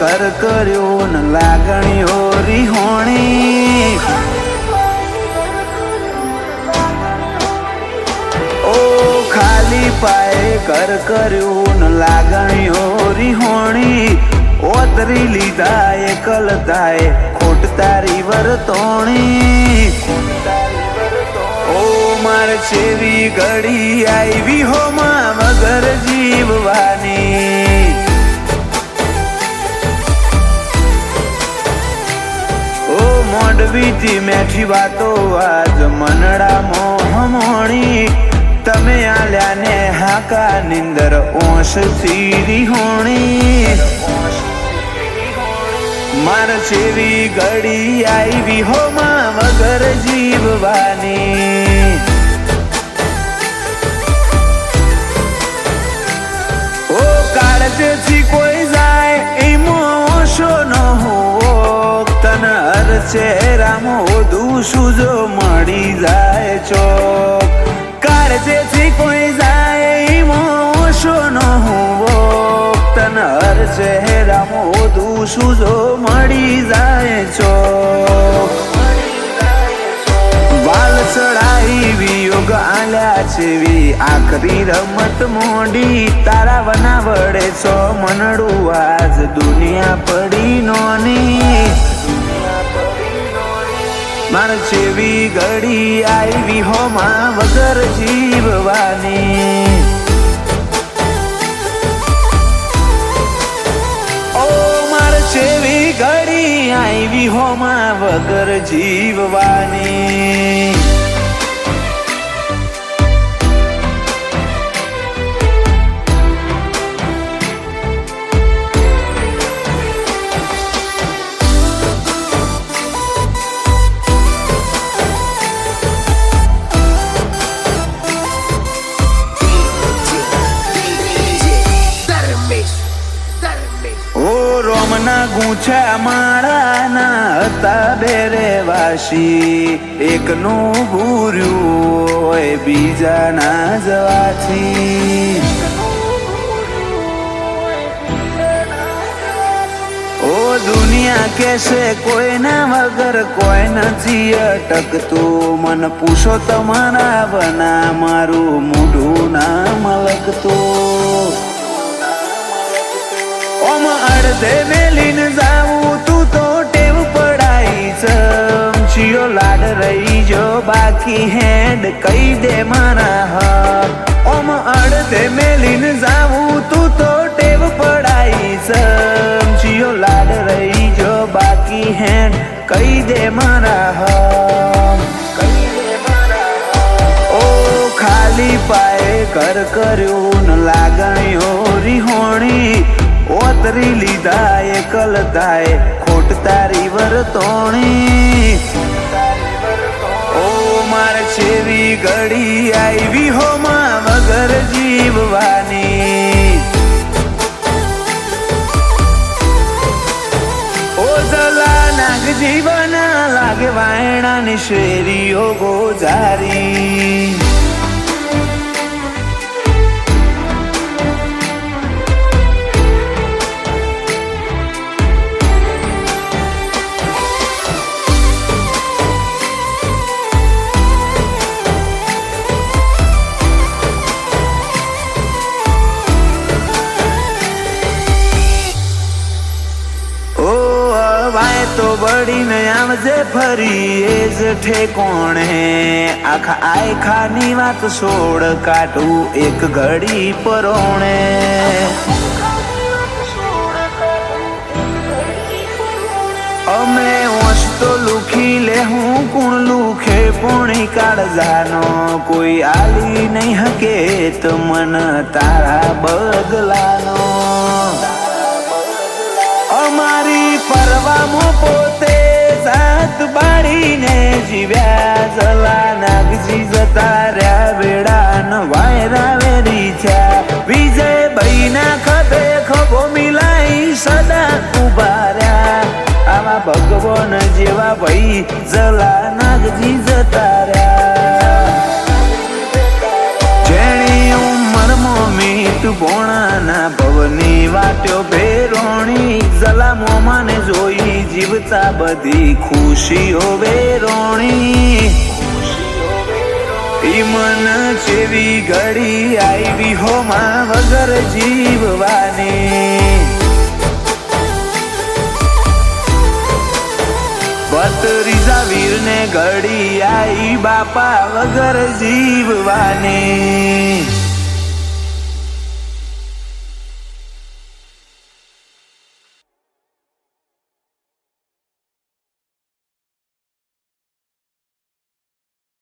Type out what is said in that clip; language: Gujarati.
ઘર કર્યો ને લાગણીઓ રીહોણી. ઓ ખાલી પાયે ઘર કર્યું ને લાગણીઓ રીહોણી. ઓતરી લીધા એકલતાએ ખોટ તારી વર્તોણી. ઓ માર છેવી ઘડી આવી હોમાં વગર જીવવાની. ઓ મોઢવીથી મેઠી વાતો આજ મનડા મોહમોણી. તમે આલ્યા ને હાકા નિંદર ઓશ સીરી હોણી. માર છેવી ઘડી આવી હોમાં વગર જીવવાની. ઓ કાળજથી કોઈ જાય એમો ઓશો ન હોવો. તન હર ચહેરામાં ઓધું સુજો મળી જાય ચોક. કાળજથી કોઈ જાય એમો ઓશો ન હોવો. તન હર ચહેરામાં ઓધું સુજો મળી જાય ચોક. વાલ ચડાઈ વિયોગ આલ્યા છેવી આખરી રમત મોડી. તારા વના વડે છો મનડું આજ દુનિયા પડી નોની. માર છેવી ઘડી આવી હોમાં વગર જીવવાની. ઓ માર છેવી ઘડી આવી હોમાં વગર જીવવાની. રોમના ગૂંછા માળાના હતા બેરે વાસી. એકનું ભૂર્યું હોય બીજાના જવાથી. ઓ દુનિયા કેસે કોઈના વગર કોઈ નથી અટકતું. મન પૂછો તમારા બના મારું મોઢું ના મલકતું. ઓમ અડધે મેલીને જાવું તું તો ટેવ પડાઈ. ચમચીઓ લાડ રહી જો બાકી હેડ કહી દે મારા હક. ઓમ અડધે મેલીને જાવું તું તો ટેવ પડાઈ. ચમચીઓ લાડ રહી જો બાકી હેડ કહી દે મારા હક. ઓ ખાલી પાયે ઘર કર્યું ને લાગણીઓ રીહોણી. ઓતરી લીધા એકલતાએ ખોટ તારી વર્તોણી. ઓ માર છેવી ઘડી આવી હોમાં વગર જીવવાની. ઓ જલા નાગ જીવના લાગે વાયણાની શેરીઓ ગોજારી. તો બળીને આવજે ફરી એ જ ઠેકોણે. આખા આયખાની વાત છોડ કાઢું એક ઘડી પરોણે. અમે હોશ તો લુખી લે હું કુણ લુખે પોણી કાળજાનો. કોઈ આલી નહીં હકે તો મન તારા બગલાનો. અમારી પરવામાં પોતે જાત બાળીને જીવ્યા. જલા નાગજી જતા રહ્યા વેળા ન વાયરા વેરી થયા. વિજય ભાઈના ખભે ખભો મિલાઈ સદા ઉભા રહ્યા. આવા ભગવાન જેવા ભાઈ જલા નાગજી જતા રહ્યા. જેણી ઉંમરમાં મીઠ ભોણાના ભવ સુખની વાટ્યો ભેરોણી જલામો મને જોઈ જીવતા બધી ખુશીઓ વેરોણી ઈ મન જેવી ઘડી આવી હોમાં વગર જીવવાની ભત્રીજા વીરને ઘડી આઈ બાપા વગર જીવવાની